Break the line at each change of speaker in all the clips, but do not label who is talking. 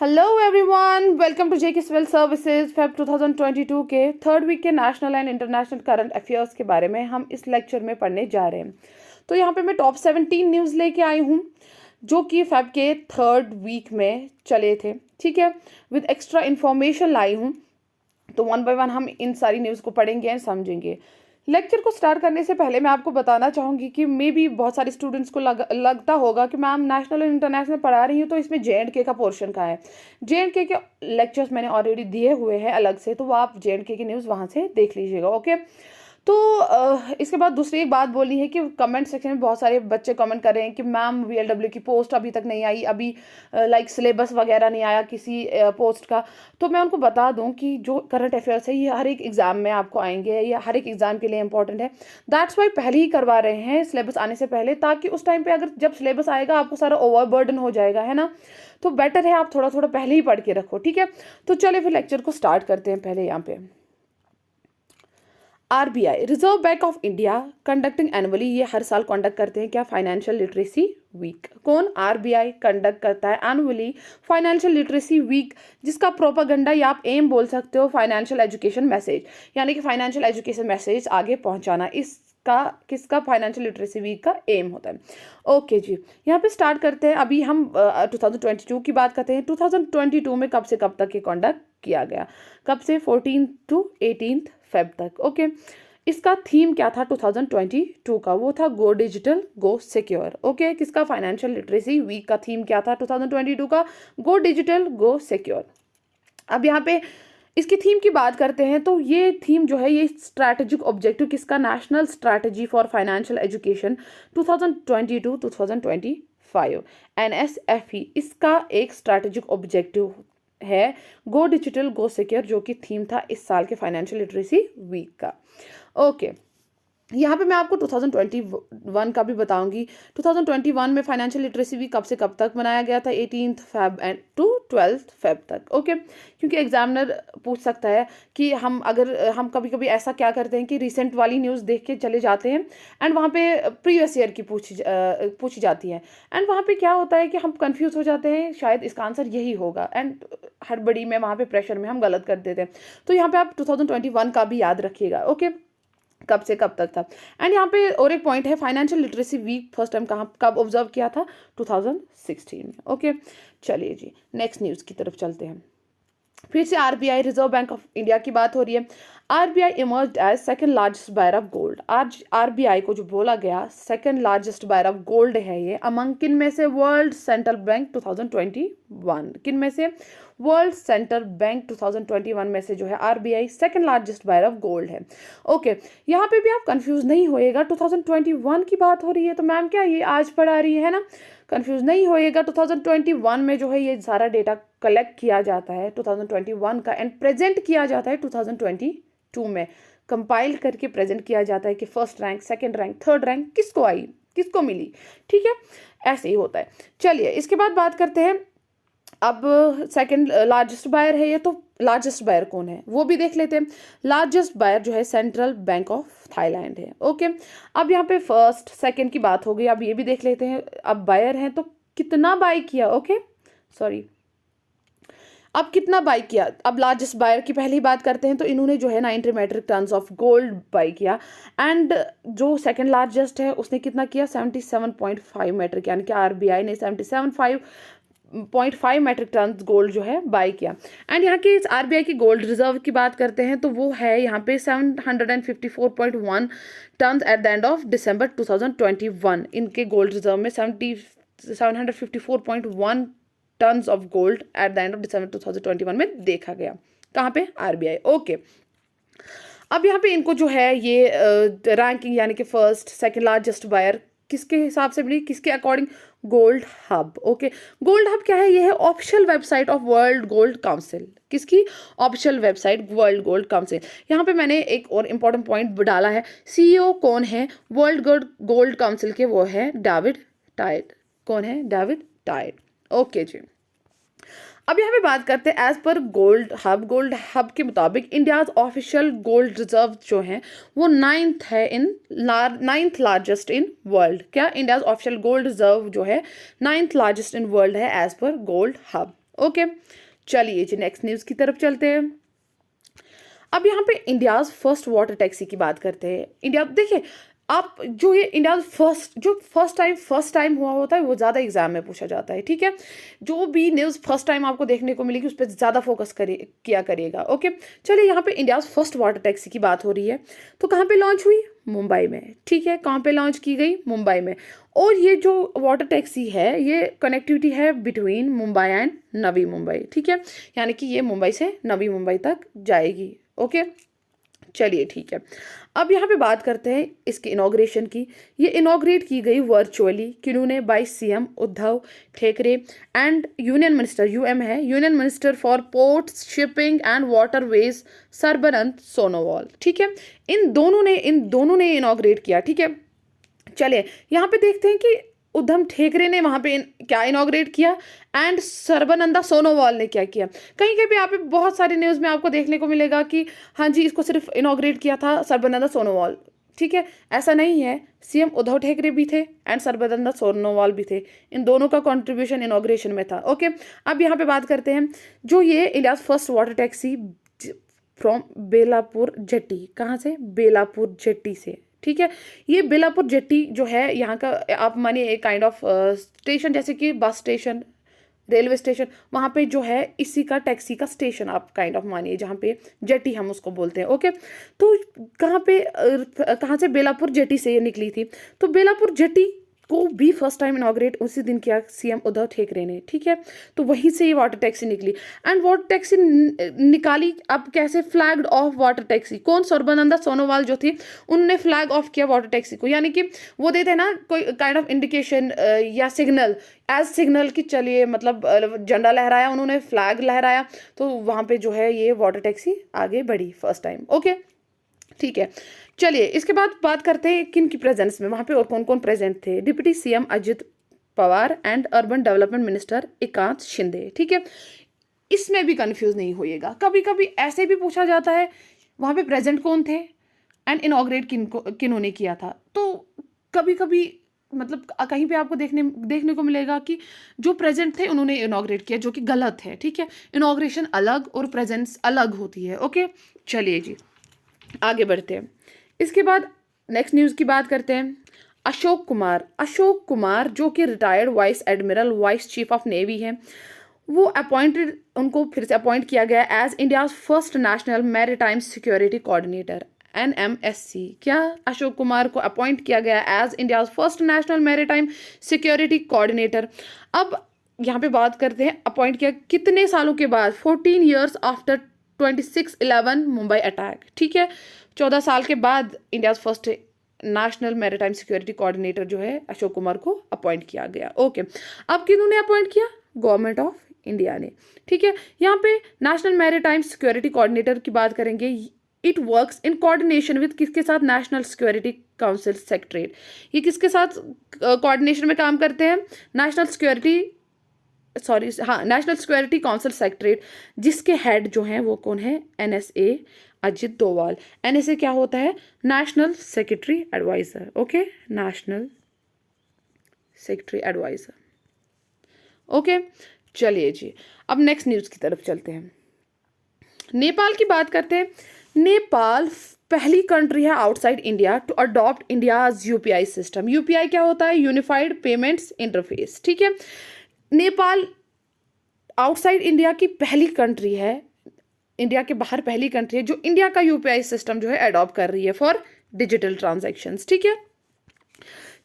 Hello everyone, welcome to JK civil services Feb 2022 के third week के national and international current affairs के बारे में हम इस लेक्चर में पढ़ने जा रहे हैं। तो यहाँ पे मैं टॉप 17 न्यूज़ लेके आई हूँ जो कि फेब के थर्ड वीक में चले थे। ठीक है, विद एक्स्ट्रा इन्फॉर्मेशन लाई हूँ। तो वन बाय वन हम इन सारी न्यूज़ को पढ़ेंगे एंड समझेंगे। लेक्चर को स्टार्ट करने से पहले मैं आपको बताना चाहूँगी कि मे बी बहुत सारे स्टूडेंट्स को लगता होगा कि मैम नेशनल और इंटरनेशनल पढ़ा रही हूँ तो इसमें JNK का पोर्शन कहाँ है। JNK के लेक्चर्स मैंने ऑलरेडी दिए हुए हैं अलग से, तो वो आप JNK की न्यूज़ वहाँ से देख लीजिएगा। ओके, तो इसके बाद दूसरी एक बात बोलनी है कि कमेंट सेक्शन में बहुत सारे बच्चे कमेंट कर रहे हैं कि मैम VLW की पोस्ट अभी तक नहीं आई, अभी लाइक सिलेबस वगैरह नहीं आया किसी पोस्ट का। तो मैं उनको बता दूं कि जो करंट अफेयर्स है ये हर एक एग्ज़ाम में आपको आएंगे, ये हर एक एग्ज़ाम के लिए इंपॉर्टेंट है। दैट्स वाई पहले ही करवा रहे हैं सिलेबस आने से पहले, ताकि उस टाइम पे अगर जब सिलेबस आएगा आपको सारा ओवरबर्डन हो जाएगा, है ना। तो बेटर है आप थोड़ा थोड़ा पहले ही पढ़ के रखो। ठीक है, तो चलिए फिर लेक्चर को स्टार्ट करते हैं। पहले यहाँ पे RBI reserve bank of India conducting annually, ये हर साल कंडक्ट करते हैं क्या, फाइनेंशियल लिटरेसी वीक। कौन, RBI कंडक्ट करता है एनुअली फाइनेंशियल लिटरेसी वीक, जिसका प्रोपागेंडा या आप एम बोल सकते हो फाइनेंशियल एजुकेशन मैसेज, यानी कि फाइनेंशियल एजुकेशन मैसेज आगे पहुंचाना। इसका किसका, फाइनेंशियल लिटरेसी वीक का एम होता है। ओके जी, यहाँ पे स्टार्ट करते हैं। अभी हम 2022 की बात करते हैं। 2022 में कब से कब तक ये कंडक्ट किया गया, कब से, 14 टू 18 फेब तक। ओके, इसका थीम क्या था 2022 का, वो था गो डिजिटल गो सिक्योर। ओके, किसका, फाइनेंशियल लिटरेसी वीक का थीम क्या था 2022 का, गो डिजिटल गो सिक्योर। अब यहाँ पे इसकी थीम की बात करते हैं तो ये थीम जो है, ये स्ट्रैटेजिक ऑब्जेक्टिव किसका, national strategy for financial education 2022-2025 NSFE, इसका एक स्ट्रैटेजिक ऑब्जेक्टिव है गो डिजिटल गो सिक्योर, जो कि थीम था इस साल के फाइनेंशियल लिटरेसी वीक का। ओके, यहाँ पे मैं आपको 2021 का भी बताऊंगी। 2021 में फाइनेंशियल लिटरेसी वीक कब से कब तक मनाया गया था, 18 फेब एंड टू 12 फेब तक। ओके, क्योंकि एग्जामिनर पूछ सकता है कि हम कभी कभी ऐसा क्या करते हैं कि रिसेंट वाली न्यूज़ देख के चले जाते हैं एंड वहाँ पे प्रीवियस ईयर की पूछी जाती है, एंड वहाँ पे क्या होता है कि हम कंफ्यूज हो जाते हैं, शायद इसका आंसर यही होगा, एंड हड़बड़ी में वहाँ पे प्रेशर में हम गलत कर देते हैं। तो यहाँ पे आप 2021 का भी याद रखिएगा। ओके, कब से कब तक था। एंड यहाँ पे और एक पॉइंट है, financial literacy week first time कहाँ कब ऑब्जर्व किया था, 2016 में। ओके, चलिए जी नेक्स्ट न्यूज़ की तरफ चलते हैं। फिर से RBI reserve bank of India की बात हो रही है। RBI emerged as second largest buyer of gold. आज RBI को जो बोला गया second largest buyer of gold है ये, अमंग किन में से, वर्ल्ड सेंट्रल बैंक 2021, किन में से, वर्ल्ड सेंट्रल बैंक 2021 में से जो है RBI second largest buyer of gold है। ओके, यहाँ पे भी आप कंफ्यूज नहीं होइएगा, 2021 की बात हो रही है तो मैम क्या ये आज पढ़ा रही है ना, कंफ्यूज नहीं होइएगा। 2021 में जो है ये सारा डेटा कलेक्ट किया जाता है 2021 का, एंड प्रेजेंट किया जाता है 2022 में, कंपाइल करके प्रेजेंट किया जाता है कि first rank, second rank, third rank किसको आई, किसको मिली। ठीक है, ऐसे ही होता है। चलिए इसके बाद बात करते हैं। अब सेकंड लार्जेस्ट बायर है ये, तो लार्जेस्ट बायर कौन है वो भी देख लेते हैं। लार्जेस्ट बायर जो है सेंट्रल बैंक ऑफ थाईलैंड है। ओके, अब यहाँ पे फर्स्ट सेकंड की बात हो गई, अब ये भी देख लेते हैं। अब बायर है तो कितना बाय किया, ओके सॉरी, अब कितना बाय किया। अब लार्जेस्ट बायर की पहली बात करते हैं तो इन्होंने जो है 90 metric tons of gold buy किया, एंड जो सेकंड लार्जेस्ट है उसने कितना किया, 77.5 मेट्रिक, यानी कि RBI ने 77.5 मेट्रिक टन गोल्ड जो है बाय किया। एंड यहाँ की RBI की गोल्ड रिजर्व की बात करते हैं तो वो है यहाँ पे 754.1 ton at the end of December 2021। इनके गोल्ड रिजर्व में 754.1 tons of gold at the end of December 2021 में देखा गया। कहाँ पे, RBI। ओके, अब यहाँ पे इनको जो है ये रैंकिंग यानी कि फर्स्ट सेकंड लार्जेस्ट बायर किसके हिसाब से मिली, किसके according, gold hub. Okay, gold hub क्या है, ये है official website of world gold council. किसकी, official website world gold council. यहाँ पे मैंने एक और इम्पॉर्टेंट पॉइंट डाला है, CEO कौन है वर्ल्ड गोल्ड काउंसिल के, वो है डेविड टाइट। कौन है, डेविड टाइट। ओके जी, अब यहाँ पे बात करते हैं एज पर गोल्ड हब के मुताबिक इंडियाज ऑफिशियल गोल्ड रिजर्व जो है वो नाइन्थ लार्जेस्ट इन वर्ल्ड। क्या, इंडियाज ऑफिशियल गोल्ड रिजर्व जो है 9th लार्जेस्ट इन वर्ल्ड है एज पर गोल्ड हब। ओके, चलिए जी नेक्स्ट न्यूज़ की तरफ चलते हैं। अब यहाँ पे इंडियाज फर्स्ट वाटर टैक्सी की बात करते हैं। इंडिया देखिए, आप जो ये इंडिया फर्स्ट टाइम हुआ होता है वो ज़्यादा एग्जाम में पूछा जाता है, ठीक है। जो भी न्यूज़ फर्स्ट टाइम आपको देखने को मिलेगी उस पर ज़्यादा फोकस किया करिएगा। ओके, चलिए यहाँ पे इंडियाज फर्स्ट वाटर टैक्सी की बात हो रही है। तो कहाँ पे लॉन्च हुई? मुंबई में, ठीक है। कहाँ पे लॉन्च की गई? मुंबई में। और ये जो वाटर टैक्सी है ये कनेक्टिविटी है बिटवीन मुंबई एंड नवी मुंबई, ठीक है। यानी कि ये मुंबई से नवी मुंबई तक जाएगी। ओके, चलिए ठीक है। अब यहाँ पे बात करते हैं इसके इनॉग्रेशन की। ये इनॉग्रेट की गई वर्चुअली किन्होंने? By CM Uddhav Thackeray and union minister, UM है, union minister for ports shipping and waterways Sarbananda Sonowal, ठीक है। इन दोनों ने इनॉग्रेट किया, ठीक है। चलिए यहाँ पे देखते हैं कि उद्धव ठाकरे ने वहां पे क्या इनॉग्रेट किया एंड सर्बानंदा सोनोवाल ने क्या किया। कहीं कहीं पे यहाँ पे बहुत सारी न्यूज़ में आपको देखने को मिलेगा कि हाँ जी इसको सिर्फ इनॉग्रेट किया था सर्बानंदा सोनोवाल, ठीक है। ऐसा नहीं है, सीएम उद्धव ठाकरे भी थे एंड सर्बानंदा सोनोवाल भी थे। इन दोनों का कंट्रीब्यूशन इनॉग्रेशन में था। ओके, अब यहाँ पे बात करते हैं जो ये India first water taxi from Belapur jetty, कहाँ से? बेलापुर जेट्टी से, ठीक है। ये बेलापुर जेट्टी जो है यहाँ का आप मानिए एक काइंड ऑफ स्टेशन, जैसे कि बस स्टेशन, रेलवे स्टेशन, वहाँ पे जो है इसी का टैक्सी का स्टेशन आप काइंड ऑफ मानिए, जहाँ पे जेट्टी हम उसको बोलते हैं। ओके, तो कहाँ से? बेलापुर जेट्टी से ये निकली थी। तो बेलापुर जेट्टी को भी फर्स्ट टाइम इनॉग्रेट उसी दिन किया सीएम उद्धव ठाकरे ने, ठीक है। तो वहीं से ये वाटर टैक्सी निकली एंड वाटर टैक्सी निकाली। अब कैसे? Flagged of water taxi. कौन? सर्बानंदा सोनोवाल जो थी उनने फ्लैग ऑफ किया वाटर टैक्सी को। यानी कि वो देते हैं ना कोई काइंड ऑफ इंडिकेशन या सिग्नल, एज सिग्नल कि चलिए मतलब झंडा लहराया उन्होंने, फ्लैग लहराया, तो वहाँ पे जो है ये वाटर टैक्सी आगे बढ़ी फर्स्ट टाइम। ओके, ठीक है। चलिए इसके बाद बात करते हैं किन की प्रेजेंस में वहां पे और कौन कौन प्रेजेंट थे। Deputy CM Ajit Pawar and urban development minister एकांत शिंदे, ठीक है। इसमें भी कंफ्यूज नहीं होइएगा, कभी कभी ऐसे भी पूछा जाता है वहां पे प्रेजेंट कौन थे एंड इनॉग्रेट किन्होंने किया था। तो कभी कभी मतलब कहीं पे आपको देखने को मिलेगा कि जो प्रेजेंट थे उन्होंने इनॉग्रेट किया, जो कि गलत है, ठीक है। इनॉग्रेशन अलग और प्रेजेंस अलग होती है। ओके, चलिए जी आगे बढ़ते हैं। इसके बाद नेक्स्ट न्यूज़ की बात करते हैं। अशोक कुमार जो कि retired vice admiral, vice chief of navy है, वो उनको फिर से अपॉइंट किया गया as India's first national maritime security coordinator, NMSC। क्या? अशोक कुमार को अपॉइंट किया गया as India's first national maritime security coordinator. अब यहाँ पे बात करते हैं अपॉइंट किया कितने सालों के बाद? 14 ईयर्स आफ्टर 26/11 मुंबई अटैक, ठीक है। 14 साल के बाद India first national maritime security coordinator जो है अशोक कुमार को अपॉइंट किया गया। ओके, अब किन्होंने अपॉइंट किया? गवर्नमेंट ऑफ इंडिया ने, ठीक है। यहाँ पे नेशनल मैरीटाइम सिक्योरिटी कोऑर्डिनेटर की बात करेंगे। It works in coordination with किसके साथ? National security council secretariat. ये किसके साथ कोऑर्डिनेशन में काम करते हैं? नेशनल सिक्योरिटी काउंसिल सेक्रेटरीट, जिसके हेड जो हैं वो कौन है? NSA अजित डोवाल। NSA क्या होता है? National secretary adviser. Okay, national secretary adviser. Okay, चलिए जी अब नेक्स्ट न्यूज़ की तरफ चलते हैं। नेपाल की बात करते हैं। नेपाल पहली कंट्री है outside India to adopt India's UPI system. UPI क्या होता है? यूनिफाइड पेमेंट्स इंटरफेस, ठीक है। नेपाल आउटसाइड इंडिया की पहली कंट्री है, इंडिया के बाहर पहली कंट्री है जो इंडिया का UPI सिस्टम जो है अडॉप्ट कर रही है फॉर डिजिटल ट्रांजैक्शंस, ठीक है।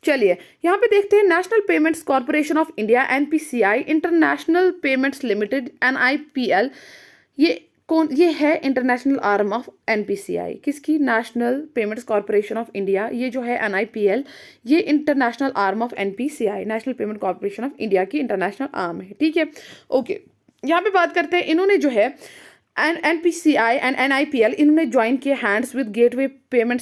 चलिए यहाँ पे देखते हैं national payments corporation of India NPCI, international payments limited NIPL, ये है इंटरनेशनल आर्म ऑफ NPCI। किसकी? National payments corporation of India. ये जो है NIPL, ये international arm of NPCI, national payment corporation of India की इंटरनेशनल आर्म है, ठीक है। ओके, यहाँ पे बात करते हैं इन्होंने जो है NPCI एंड NIPL इन्होंने ज्वाइन किए hands with gateway payment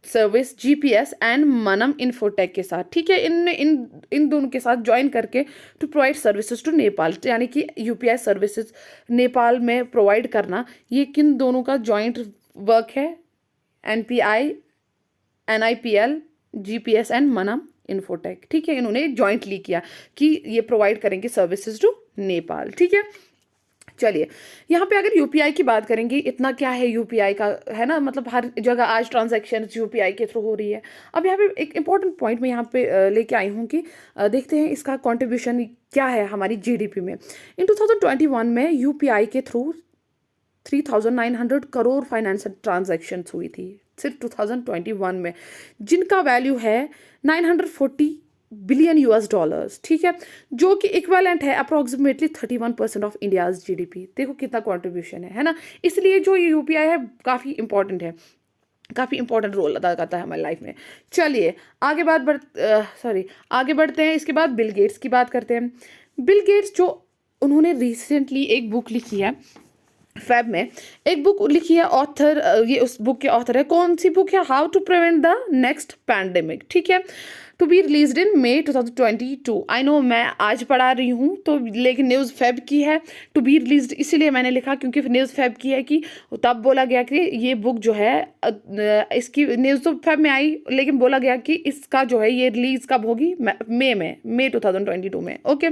service GPS and Manam infotech के साथ, ठीक है। इन दोनों के साथ ज्वाइन करके to provide services to Nepal, यानी कि UPI सर्विसेज नेपाल में प्रोवाइड करना, ये किन दोनों का जॉइंट वर्क है? NIPL, GPS and Manam infotech, ठीक है। इन्होंने जॉइंटली किया कि ये प्रोवाइड करेंगे सर्विसेज टू नेपाल। ठीक है, चलिए यहाँ पे अगर यूपीआई की बात करेंगे, इतना क्या है यूपीआई का, है ना, मतलब हर जगह आज ट्रांजैक्शन यूपीआई के थ्रू हो रही है। अब यहाँ पे एक इंपॉर्टेंट पॉइंट मैं यहाँ पे लेके आई हूँ कि देखते हैं इसका कंट्रीब्यूशन क्या है हमारी जीडीपी में। इन 2021 में यूपीआई के थ्रू 3,900 करोड़ फाइनेंशियल ट्रांजैक्शंस हुई थी सिर्फ 2021 में, जिनका वैल्यू है 940 बिलियन यूएस डॉलर्स। ठीक है, जो कि इक्विवेलेंट है अप्रोक्सीमेटली 31% ऑफ इंडियाज जीडीपी। देखो कितना कंट्रीब्यूशन है ना। इसलिए जो ये यूपीआई है काफ़ी इंपॉर्टेंट है, काफ़ी इंपॉर्टेंट रोल अदा करता है हमारी लाइफ में। चलिए आगे आगे बढ़ते हैं। इसके बाद बिल गेट्स की बात करते हैं। बिल गेट्स जो उन्होंने रिसेंटली एक बुक लिखी है, फेब में एक बुक लिखी है, ऑथर ये उस बुक के ऑथर है। कौन सी बुक है? How to prevent the next pandemic. ठीक है, to be released in May 2022। I know मैं आज पढ़ा रही हूँ तो, लेकिन न्यूज़ फेब की है, टू बी रिलीज्ड इसलिए मैंने लिखा क्योंकि न्यूज़ फेब की है कि तब बोला गया कि ये बुक जो है इसकी न्यूज़ तो फेब में आई, लेकिन बोला गया कि इसका जो है ये रिलीज कब होगी? मई 2022 में। ओके,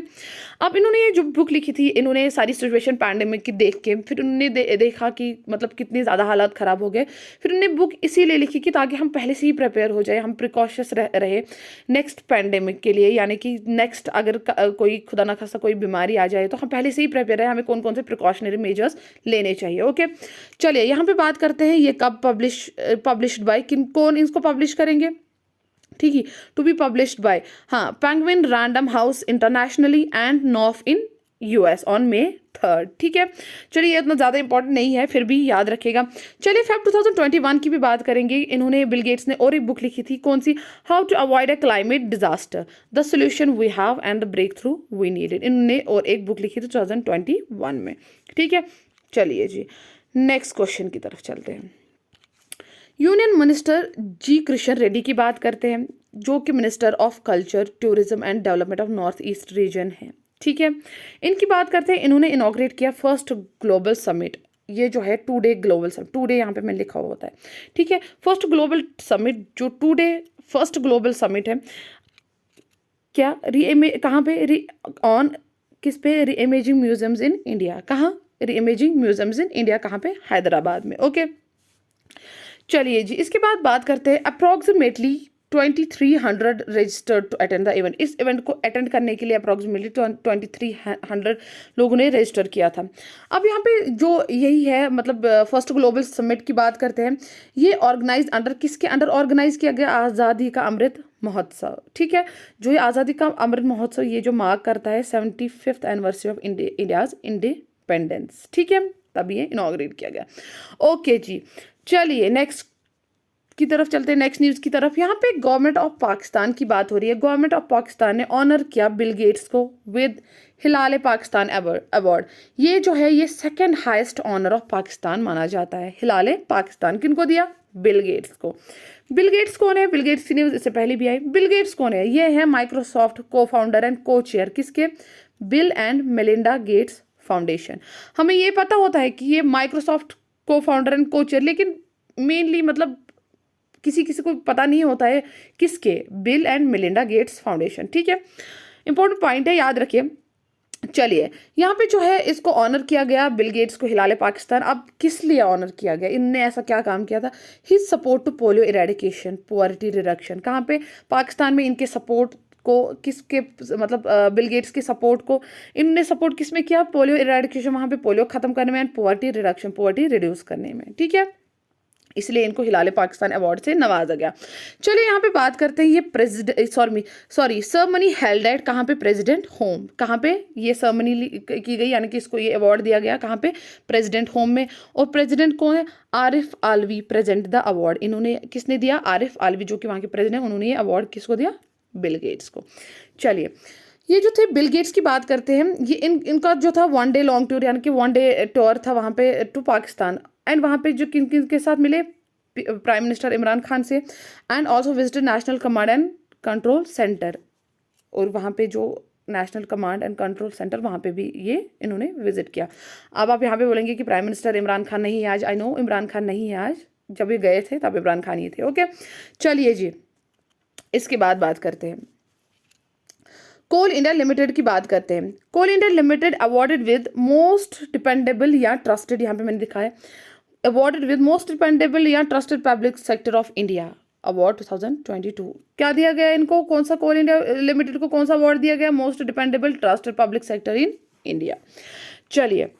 अब इन्होंने ये जो बुक लिखी थी, इन्होंने सारी सिचुएशन पैंडेमिक की देख के फिर उन्होंने देखा कि मतलब कितनी ज़्यादा हालात ख़राब हो गए। फिर उन्होंने बुक इसीलिए लिखी कि ताकि हम पहले से ही प्रिपेयर हो जाए, हम प्रिकॉशस रहे नेक्स्ट पैंडेमिक के लिए, यानी कि नेक्स्ट अगर कोई खुदा ना खासा कोई बीमारी आ जाए तो हम पहले से ही प्रिपेयर है, हमें कौन कौन से प्रिकॉशनरी मेजर्स लेने चाहिए। ओके, चलिए यहाँ पे बात करते हैं ये कब पब्लिश्ड बाय, कौन इसको पब्लिश करेंगे? ठीक है, to be published by Penguin Random House internationally and Knopf in US on May 3rd। ठीक है, चलिए ये इतना ज़्यादा इंपॉर्टेंट नहीं है, फिर भी याद रखेगा। चलिए फेब 2021 की भी बात करेंगे। इन्होंने बिल गेट्स ने और एक बुक लिखी थी, कौन सी? How to avoid a climate disaster, the solution we have and the breakthrough we needed. इन्होंने और एक बुक लिखी थी 2021 में। ठीक है, चलिए जी नेक्स्ट क्वेश्चन की तरफ चलते हैं। यूनियन मिनिस्टर जी कृष्ण रेड्डी की बात करते हैं, जो कि minister of culture, tourism and development of north east region है। ठीक है, इनकी बात करते हैं। इन्होंने इनॉग्रेट किया फर्स्ट ग्लोबल समिट, ये जो है 2 डे ग्लोबल समिट, 2 डे यहाँ पे मैंने लिखा हुआ होता है। ठीक है, फर्स्ट ग्लोबल समिट जो 2 डे फर्स्ट ग्लोबल समिट है, क्या कहाँ पे ऑन किस पे? री इमेजिंग म्यूजियम्स इन इंडिया। कहाँ? री इमेजिंग म्यूजियम्स इन इंडिया, कहाँ पे? हैदराबाद में। ओके, चलिए जी इसके बाद बात करते हैं। Approximately 2300 registered to attend the event. इस इवेंट को अटेंड करने के लिए अप्रॉक्सीमेटली 2300 लोगों ने रजिस्टर किया था। अब यहाँ पे जो यही है, मतलब फर्स्ट ग्लोबल समिट की बात करते हैं। ये ऑर्गेनाइज अंडर किसके अंडर ऑर्गेनाइज किया गया? आज़ादी का अमृत महोत्सव। ठीक है, जो ये आज़ादी का अमृत महोत्सव ये जो मार्क करता है 75th anniversary of India's independence. ठीक है, तब ये इनॉग्रेट किया गया। ओके जी, चलिए नेक्स्ट की तरफ चलते हैं, नेक्स्ट न्यूज़ की तरफ। यहाँ पे गवर्नमेंट ऑफ पाकिस्तान की बात हो रही है। गवर्नमेंट ऑफ पाकिस्तान ने ऑनर किया बिल गेट्स को विद हिलाल पाकिस्तान अवार्ड। ये जो है ये second highest honour of Pakistan माना जाता है। हिलाल पाकिस्तान किनको दिया? बिल गेट्स को। बिल गेट्स कौन है? बिल गेट्स की न्यूज़ इससे पहले भी आई। बिल गेट्स कौन है? ये है माइक्रोसॉफ्ट को फाउंडर एंड को चेयर, किसके? Bill and Melinda Gates foundation. हमें ये पता होता है कि ये माइक्रोसॉफ्ट को फाउंडर एंड को चेयर, लेकिन मेनली मतलब किसी को पता नहीं होता है किसके? Bill and Melinda Gates foundation. ठीक है, इंपॉर्टेंट पॉइंट है, याद रखिए। चलिए यहाँ पे जो है इसको ऑनर किया गया बिल गेट्स को, हिलाल पाकिस्तान। अब किस लिए ऑनर किया गया? इनने ऐसा क्या काम किया था? His support to polio eradication, poverty reduction. कहाँ पे? पाकिस्तान में इनके सपोर्ट को, किसके मतलब बिल गेट्स के सपोर्ट को इनने सपोर्ट किस में किया? पोलियो इरेडिकेशन, वहाँ पे पोलियो खत्म करने में, and poverty reduction, poverty reduce करने में। ठीक है, इसलिए इनको हिलाल पाकिस्तान अवार्ड से नवाजा गया। चलिए यहाँ पे बात करते हैं। ये सरमनी हेल्ड एट कहाँ पे? President home. कहाँ पे ये सरमनी की गई, यानी कि इसको ये अवार्ड दिया गया कहाँ पे? प्रेसिडेंट होम में। और प्रेसिडेंट कौन है? Arif Alvi present the award. इन्होंने किसने दिया? आरिफ आलवी, जो कि वहाँ के प्रेसिडेंट, उन्होंने ये अवार्ड किसको दिया? बिल गेट्स को। चलिए ये जो थे बिल गेट्स की बात करते हैं। ये इनका जो था 1 डे लॉन्ग टूर, यानी कि 1 डे टूर था वहाँ पे टू पाकिस्तान। एंड वहाँ पे जो किन किन के साथ मिले? प्राइम मिनिस्टर इमरान खान से, and also visited national command and control centre. और वहाँ पे जो national command and control centre, वहाँ पे भी ये इन्होंने विजिट किया। अब आप यहाँ पे बोलेंगे कि प्राइम मिनिस्टर इमरान खान नहीं है आज। आई नो इमरान खान नहीं है आज, जब ये गए थे तब इमरान खान ही थे। ओके, चलिए जी इसके बाद बात करते हैं। कोल इंडिया लिमिटेड की बात करते हैं। Coal India Limited awarded with most dependable या ट्रस्टेड, यहाँ पे मैंने लिखा है अवॉर्डेड विद मोस्ट डिपेंडेबल या trusted public sector of India award 2022। क्या दिया गया इनको, कौन सा, कोल इंडिया लिमिटेड को कौन सा अवार्ड दिया गया, most dependable trusted public sector in India. चलिए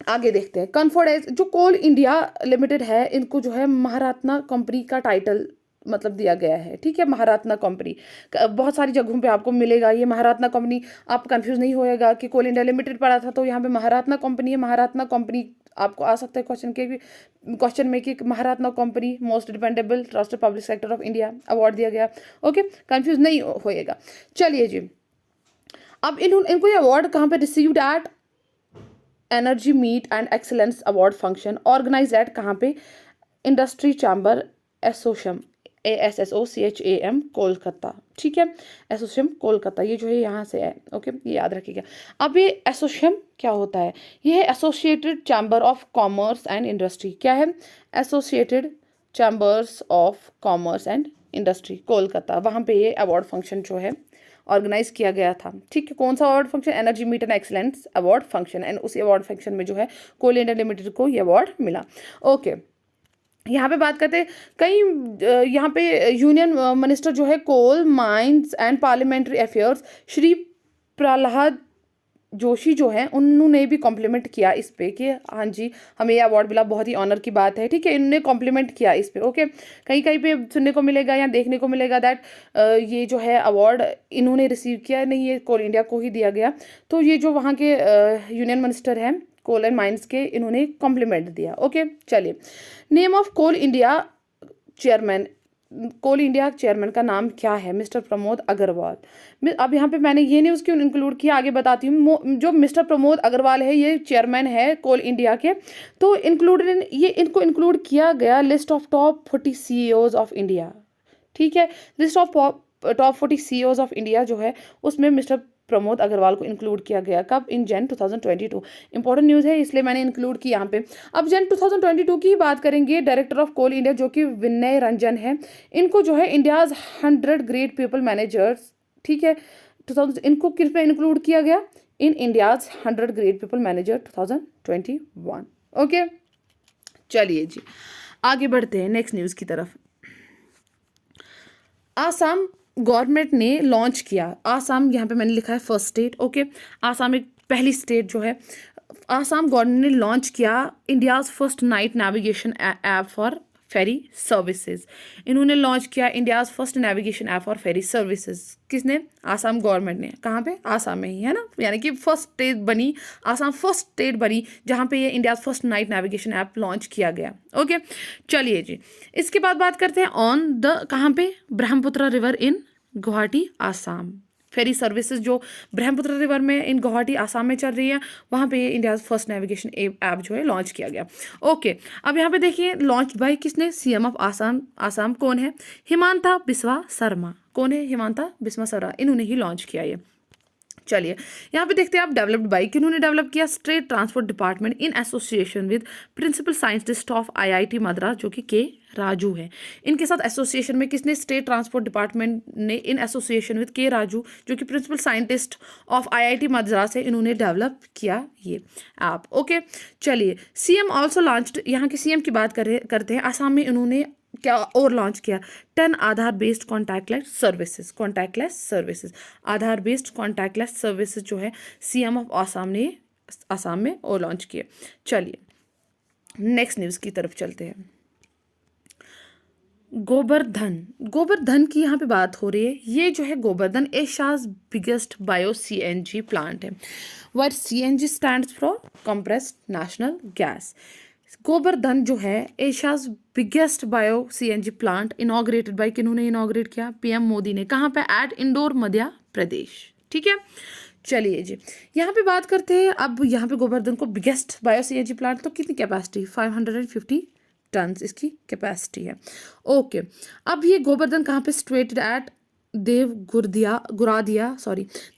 आगे देखते हैं। कॉन्फिडेंस, जो कोल इंडिया लिमिटेड है इनको जो है महारत्ना कंपनी का टाइटल मतलब दिया गया है, ठीक है, महारत्ना कंपनी। बहुत सारी जगहों पे आपको मिलेगा ये महारत्ना कंपनी, आप कंफ्यूज नहीं होएगा कि कोल इंडिया लिमिटेड पढ़ा था तो यहाँ पे महारत्ना कंपनी है। महारत्ना कंपनी आपको आ सकता है क्वेश्चन में कि Maharatna company most dependable trusted public sector of India award दिया गया। ओके, कंफ्यूज नहीं होएगा। चलिए जी, अब इनको ये अवार्ड कहाँ पे received at energy meet and excellence award function organise at कहाँ पे, industry chamber association ASSOCHAM Kolkata, ठीक है, एसोसिएशन कोलकाता, ये जो है यहाँ से है। ओके, ये याद रखिएगा। अब ये एसोसिएशन क्या होता है, ये है associated chamber of commerce and industry. क्या है, associated chambers of commerce and industry Kolkata, वहाँ पे ये अवार्ड फंक्शन जो है ऑर्गेनाइज किया गया था, ठीक है। कौन सा award function, energy meet and excellence award function, and उसी अवार्ड फंक्शन में जो है कोल इंडिया लिमिटेड को ये अवार्ड मिला। ओके, यहाँ पे बात करते हैं कई, यहाँ पे यूनियन मिनिस्टर जो है coal mines and parliamentary affairs Shri Prahlad Joshi जो है उन्होंने भी कॉम्प्लीमेंट किया इस पे कि हाँ जी हमें ये अवार्ड मिला, बहुत ही ऑनर की बात है, ठीक है, इन्होंने कॉम्प्लीमेंट किया इस पे। ओके, कहीं कहीं पे सुनने को मिलेगा या देखने को मिलेगा दैट ये जो है अवार्ड इन्होंने रिसीव किया, नहीं ये कोल इंडिया को ही दिया गया। तो ये जो वहाँ के यूनियन मिनिस्टर हैं कोल एंड माइंस के, इन्होंने कॉम्प्लीमेंट दिया। ओके, चलिए, name of Coal India chairman, Coal India chairman का नाम क्या है, मिस्टर प्रमोद अग्रवाल। अब यहाँ पे मैंने ये न्यूज़ क्यों इंक्लूड किया आगे बताती हूँ। जो मिस्टर प्रमोद अग्रवाल है ये चेयरमैन है कोल इंडिया के, तो इनको इंक्लूड किया गया list of top 40 CEOs of India, ठीक है, list of top 40 CEOs of India जो है उसमें मिस्टर प्रमोद अग्रवाल को इंक्लूड किया गया। कब, इन जन 2022। इंपॉर्टेंट न्यूज़ है इसलिए मैंने इंक्लूड की यहाँ पे। अब जन 2022 की ही बात करेंगे। डायरेक्टर ऑफ कोल इंडिया जो कि विनय रंजन है, इनको जो है इंडियाज 100 ग्रेट पीपल मैनेजर्स, ठीक है, 2000 इनको किस पे इंक्लूड किया गया, in India's 100 great people manager 2021। Okay, चलिए जी आगे बढ़ते हैं नेक्स्ट न्यूज़ की तरफ। आसाम गवर्नमेंट ने लॉन्च किया, आसाम यहाँ पे मैंने लिखा है फर्स्ट स्टेट। ओके, आसाम एक पहली स्टेट जो है, आसाम गवर्नमेंट ने लॉन्च किया India's first night navigation app for ferry services. इन्होंने लॉन्च किया India's first navigation app for ferry services. किसने, आसाम गवर्नमेंट ने। कहाँ पे, आसाम में ही है ना, यानी कि फर्स्ट स्टेट बनी, आसाम फर्स्ट स्टेट बनी जहाँ पे ये India's first night navigation app launch किया गया। ओके, चलिए जी, इसके बाद बात करते हैं ऑन द, कहाँ पे, Brahmaputra river in Guwahati Assam. Ferry services जो ब्रह्मपुत्र रिवर में इन गुवाहाटी आसाम में चल रही है, वहाँ पे इंडिया फर्स्ट नेविगेशन ऐप जो है लॉन्च किया गया। ओके, अब यहाँ पे देखिए लॉन्च बाय किसने, सीएम ऑफ आसाम कौन है, हिमांता बिस्वा शर्मा। कौन है, हिमांता बिस्वा शर्मा, इन्होंने ही लॉन्च किया ये। चलिए यहाँ पे देखते हैं आप, डेवलप्ड बाई, किन्होंने डेवलप किया, state transport department in association with principal scientist of IIT Madras जो कि के राजू है। इनके साथ एसोसिएशन में किसने, स्टेट ट्रांसपोर्ट डिपार्टमेंट ने इन एसोसिएशन विद के राजू जो कि principal scientist of IIT Madras है, इन्होंने डेवलप किया ये ऐप। ओके, चलिए, सीएम ऑल्सो लॉन्च्ड, यहाँ के सीएम की बात करते हैं। आसाम में इन्होंने क्या और लॉन्च किया, 10 आधार बेस्ड कॉन्टैक्टलेस सर्विसेज, आधार बेस्ड कॉन्टैक्टलेस सर्विसेज जो है सीएम ऑफ आसाम ने आसाम में और लॉन्च किए। चलिए नेक्स्ट न्यूज़ की तरफ चलते हैं। गोबर्धन की यहाँ पे बात हो रही है। ये जो है Gobardhan Asia's biggest bio CNG plant है, where CNG stands for compressed national gas. Gobardhan जो है Asia's biggest bio CNG plant inaugurated by, किन्होंने इनॉग्रेट किया, PM मोदी ने। कहाँ पे, एट इंदौर मध्य प्रदेश, ठीक है। चलिए जी यहाँ पे बात करते हैं। अब यहाँ पे गोबर्धन को बिगेस्ट बायो CNG प्लांट, तो कितनी कैपेसिटी, 550 टन इसकी कैपेसिटी है। ओके, अब ये गोबर्धन कहाँ पे situated, at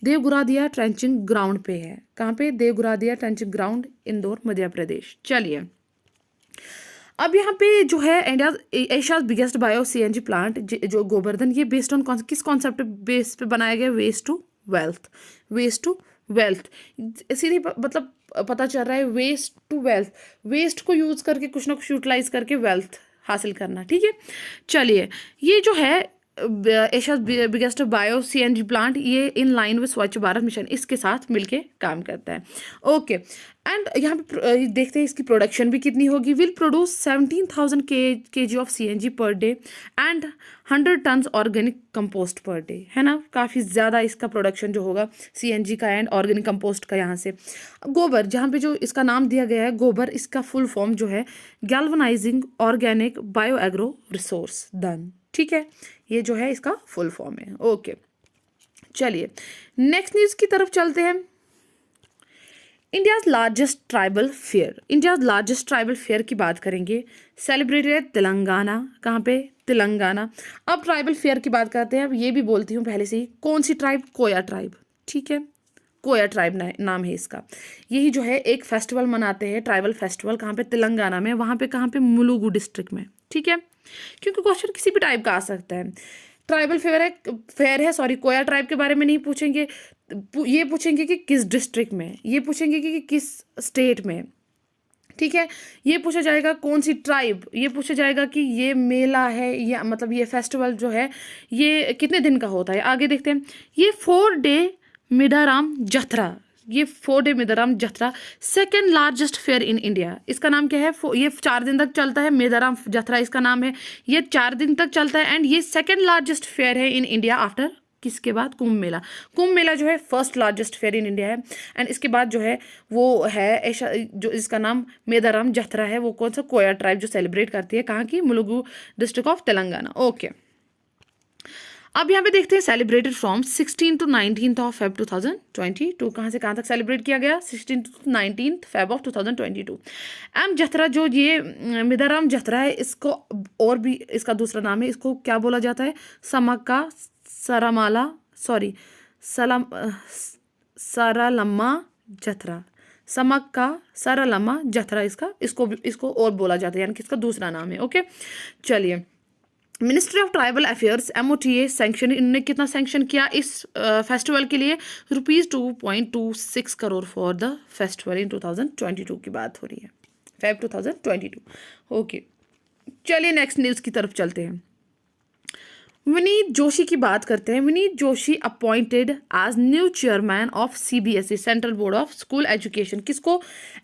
Devguradia trenching ground पे है। कहाँ पे, देवगुरादिया ट्रेंचिंग ग्राउंड, इंदौर मध्य प्रदेश। चलिए अब यहाँ पे जो है India Asia's biggest bio CNG plant जो गोबर्धन, ये बेस्ड ऑन किस कॉन्सेप्ट बेस पे बनाया गया, waste to wealth, waste to wealth, सीधी मतलब पता चल रहा है वेस्ट टू वेल्थ, वेस्ट को यूज करके कुछ ना कुछ यूटिलाइज करके वेल्थ हासिल करना। ठीक है, चलिए ये जो है Asia's biggest bio CNG plant, ये इन लाइन विद स्वच्छ भारत मिशन इसके साथ मिलके काम करता है। ओके, एंड यहाँ पे देखते हैं इसकी प्रोडक्शन भी कितनी होगी। Will produce 17,000 kg of CNG per day and 100 tons organic compost per day, है ना, काफ़ी ज़्यादा इसका प्रोडक्शन जो होगा सीएनजी का एंड ऑर्गेनिक कंपोस्ट का। यहाँ से गोबर, जहाँ पे जो इसका नाम दिया गया है गोबर, इसका फुल फॉर्म जो है galvanising organic bio agro resource done. ठीक है, ये जो है इसका फुल फॉर्म है। ओके, चलिए नेक्स्ट न्यूज़ की तरफ चलते हैं। India's largest tribal fair, India's largest tribal fair की बात करेंगे, सेलिब्रेटेड तेलंगाना, कहाँ पे, तेलंगाना। अब ट्राइबल फेयर की बात करते हैं। अब ये भी बोलती हूँ पहले से ही, कौन सी ट्राइब, कोया ट्राइब। ठीक है, कोया ट्राइब नाम है इसका। यही जो है एक फेस्टिवल मनाते हैं, ट्राइबल फेस्टिवल, कहाँ पे, तेलंगाना में। वहाँ पे कहाँ पे, मुलुगु डिस्ट्रिक्ट में। ठीक है, क्योंकि क्वेश्चन किसी भी टाइप का आ सकता है। ट्राइबल फेयर है सॉरी, कोया ट्राइब के बारे में नहीं पूछेंगे, ये पूछेंगे कि किस डिस्ट्रिक्ट में, ये पूछेंगे कि किस स्टेट में। ठीक है, ये पूछा जाएगा कौन सी ट्राइब, ये पूछा जाएगा कि ये मेला है या मतलब ये फेस्टिवल जो है ये कितने दिन का होता है। आगे देखते हैं, ये 4 डे मिडाराम जत्रा, ये 4 डे मिडाराम जत्रा second largest fair in India. इसका नाम क्या है, ये 4 दिन तक चलता है, मिडाराम जत्रा इसका नाम है। ये 4 दिन तक चलता है एंड ये सेकेंड लार्जेस्ट फेयर है इन इंडिया आफ्टर, किसके बाद, कुंभ मेला। कुंभ मेला जो है first largest fair in India है एंड इसके बाद जो है वो है ऐसा जो इसका नाम मेदाराम जत्रा है, वो कौन सा, कोया ट्राइब जो सेलिब्रेट करती है, कहाँ की, Mulugu district of Telangana. Okay, अब यहाँ पे देखते हैं celebrated from 16 to 19 of Feb 2022, कहाँ से कहाँ तक सेलिब्रेट किया गया, 16 to 19 फेब ऑफ 2022। एम जत्रा, जो ये मिदाराम जत्रा है, इसको और भी इसका दूसरा नाम है, इसको क्या बोला जाता है, समक्का सरामाला सॉरी सलाम सारालम्मा जत्रा, समक्का सारालम्मा जत्रा इसको और बोला जाता है, यानी कि इसका दूसरा नाम है। ओके, चलिए ministry of tribal affairs MOTA sanction, इन्होंने कितना सैंक्शन किया इस फेस्टिवल के लिए, ₹2.26 crore for the festival in 2022 की बात हो रही है, फेब 2022। ओके, चलिए नेक्स्ट न्यूज़ की तरफ चलते हैं। विनीत जोशी की बात करते हैं। Vineet Joshi appointed as new chairman of CBSE central board of school education, किसको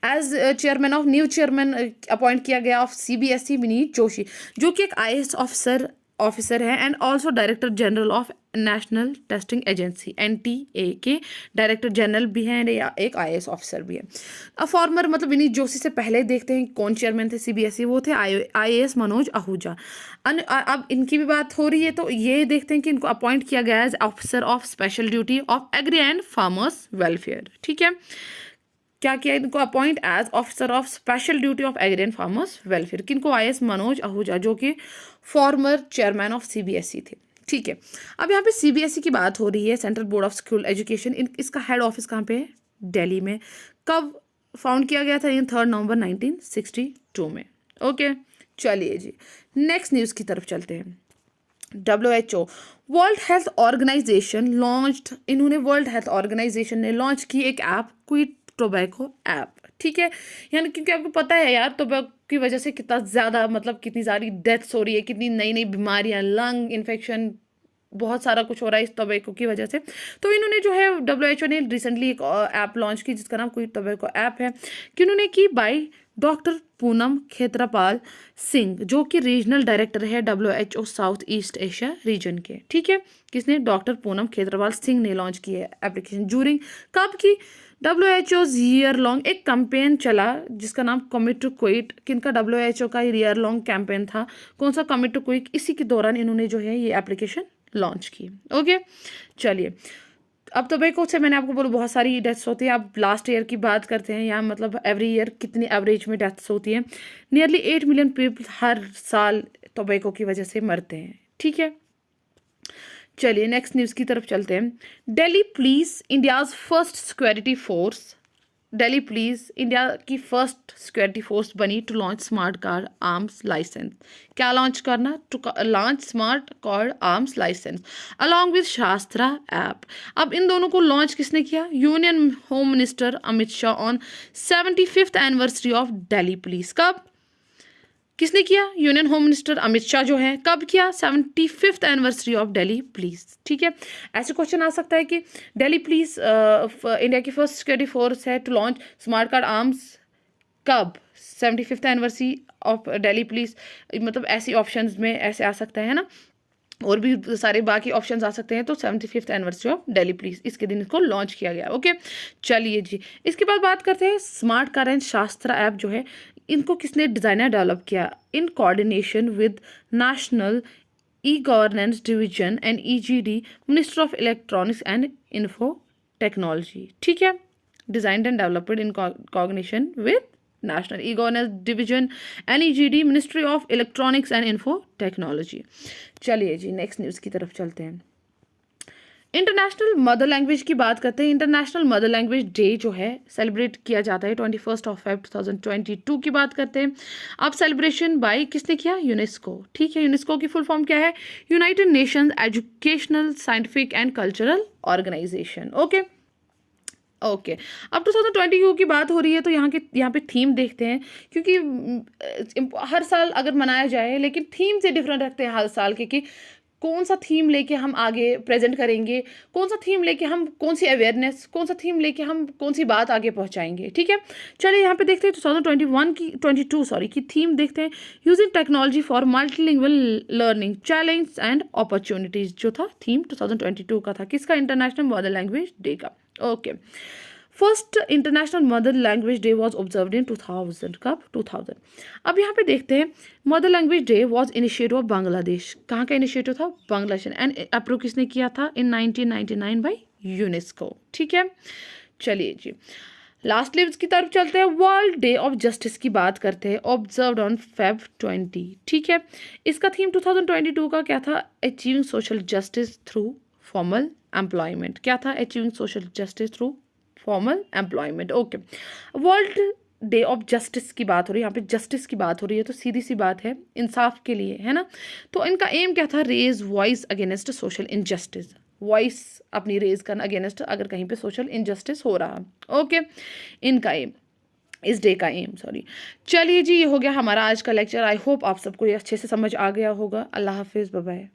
as chairman of, new chairman appoint किया गया ऑफ CBSE, विनीत जोशी, जो कि एक IAS ऑफिसर है and also director general of national testing agency NTA के डायरेक्टर जनरल भी हैं या एक IAS ऑफिसर भी है। फॉर्मर मतलब विनीत जोशी से पहले देखते हैं कौन चेयरमैन थे CBSE, वो थे IAS मनोज आहूजा। अब इनकी भी बात हो रही है तो ये देखते हैं कि इनको अपॉइंट किया गया as officer of special duty of agri and farmers welfare. ठीक है, क्या किया इनको appoint as officer of special duty of agri and farmers welfare, किनको, IAS मनोज आहूजा, जो कि फॉर्मर चेयरमैन ऑफ CBSE थे। ठीक है, अब यहाँ पे CBSE की बात हो रही है, central board of school education, इसका हेड ऑफिस कहाँ पे है, दिल्ली में। कब फाउंड किया गया था, इन 3 नवंबर 1962 में। ओके, चलिए जी नेक्स्ट न्यूज़ की तरफ चलते हैं। WHO world health organisation launched, इन्होंने वर्ल्ड हेल्थ ऑर्गेनाइजेशन ने लॉन्च की एक ऐप, क्विट टोबैको ऐप। ठीक है, यानी क्योंकि आपको पता है यार टोबैको की वजह से कितना ज़्यादा मतलब कितनी सारी डेथ्स हो रही है, कितनी नई नई बीमारियां, लंग इन्फेक्शन, बहुत सारा कुछ हो रहा है इस टोबैको की वजह से। तो इन्होंने जो है WHO ने रिसेंटली एक ऐप लॉन्च की जिसका नाम क्विट टोबैको ऐप है, कि उन्होंने की बाय डॉक्टर पूनम खेत्रपाल सिंह, जो कि रीजनल डायरेक्टर है WHO south east Asia region के। ठीक है, किसने, डॉक्टर पूनम खेत्रपाल सिंह ने लॉन्च की है एप्लीकेशन। जूरिंग, कब की, WHO's ईयर लॉन्ग एक कैंपेन चला जिसका नाम कमिट टू क्विट, किनका, WHO का ईयर लॉन्ग कैंपेन था, कौन सा, कमिट टू क्विट, इसी के दौरान इन्होंने जो है ये एप्लीकेशन लॉन्च की। ओके, चलिए अब टोबैको से मैंने आपको बोला बहुत सारी डेथ्स होती है। अब लास्ट ईयर की बात करते हैं, यहाँ मतलब एवरी ईयर कितनी एवरेज में डेथ्स होती है, नियरली 8 मिलियन पीपल हर साल टोबैको की वजह से मरते हैं। ठीक है, चलिए नेक्स्ट न्यूज़ की तरफ चलते हैं। Delhi police, India's first security force, Delhi police India की फर्स्ट सिक्योरिटी फोर्स बनी to launch smart card arms licence. क्या लॉन्च करना? To launch smart card arms licence along with Shastra app. अब इन दोनों को लॉन्च किसने किया? Union home minister Amit Shah on 75th anniversary of Delhi police. कब किसने किया? Union home minister Amit Shah जो है। कब किया? 75th anniversary of Delhi police. ठीक है, ऐसे क्वेश्चन आ सकता है कि दिल्ली पुलिस इंडिया की फर्स्ट सिक्योरिटी फोर्स है to launch smart card arms कब? 75th anniversary of Delhi police. मतलब ऐसी ऑप्शंस में ऐसे आ सकता है ना, और भी सारे बाकी ऑप्शंस आ सकते हैं। तो 75th anniversary of Delhi police, इसके दिन इसको लॉन्च किया गया। ओके, चलिए जी, इसके बाद बात करते हैं स्मार्ट कार एंड शास्त्रा ऐप जो है, इनको किसने डिज़ाइनर डेवलप किया? In coordination with national e governance division and EGD, minister of electronics and info technology. ठीक है, designed and developed in coordination with national e governance division and EGD, ministry of electronics and info technology. चलिए जी, next news की तरफ चलते हैं। International mother language की बात करते हैं। इंटरनेशनल मदर लैंग्वेज डे जो है सेलिब्रेट किया जाता है 21 Feb 2022 की बात करते हैं। अब सेलिब्रेशन बाय किसने किया? यूनेस्को। ठीक है, यूनेस्को की फुल फॉर्म क्या है? United Nations Educational Scientific and Cultural Organisation. Okay okay, अब 2022 की बात हो रही है तो यहाँ पे थीम देखते हैं, क्योंकि हर साल अगर मनाया जाए लेकिन थीम से डिफरेंट रखते हैं हर साल के, कि कौन सा थीम लेके हम आगे प्रेजेंट करेंगे, कौन सा थीम लेके हम कौन सी अवेयरनेस, कौन सा थीम लेके हम कौन सी बात आगे पहुंचाएंगे। ठीक है, चलिए यहाँ पे देखते हैं 2022 की थीम देखते हैं। Using technology for multilingual learning challenge and opportunities, जो था थीम 2022 का था। किसका? इंटरनेशनल मदर लैंग्वेज डे का। Okay, first international mother language day was observed in 2000। कब? 2000। अब यहाँ पे देखते हैं, mother language day was initiative of Bangladesh. कहाँ का इनिशिएटिव था? बांग्लादेश। एंड अप्रूव किसने किया था? इन 1999 बाई यूनेस्को। ठीक है, चलिए जी, लास्ट लिव्स की तरफ चलते हैं। वर्ल्ड डे ऑफ जस्टिस की बात करते हैं, ऑब्जर्व्ड ऑन Feb 20। ठीक है, इसका थीम 2022 का क्या था? Achieving social justice through formal employment. क्या था? Achieving social justice through formal employment. Okay, world day of justice की बात हो रही है, यहाँ पे जस्टिस की बात हो रही है, तो सीधी सी बात है, इंसाफ के लिए, है ना। तो इनका एम क्या था? Raise voice against social injustice. Voice अपनी रेज करना अगेंस्ट अगर कहीं पे सोशल इनजस्टिस हो रहा। ओके, इनका एम, इस डे का एम, सॉरी। चलिए जी, ये हो गया हमारा आज का लेक्चर। आई होप आप सबको ये अच्छे से समझ आ गया होगा। अल्लाह हाफिज़, बाय बाय।